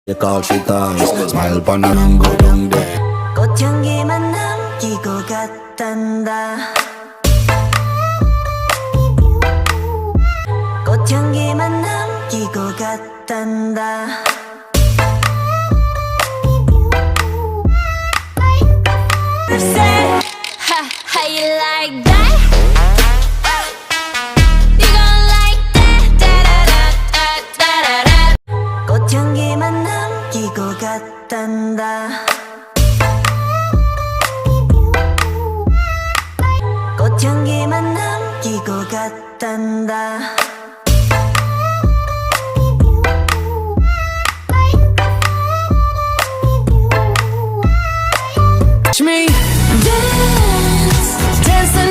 You call she ties. Smile pon her and go down there. 꽃향기만 남기고 갔단다. 꽃향기만 남기고 갔단다. Say, how you like that? You gon' like that? Da-da-da-da-da-da-da. 꽃향기만 남기고 갔단다. 꽃향기만 남기고 갔단다. Me Dance, dance the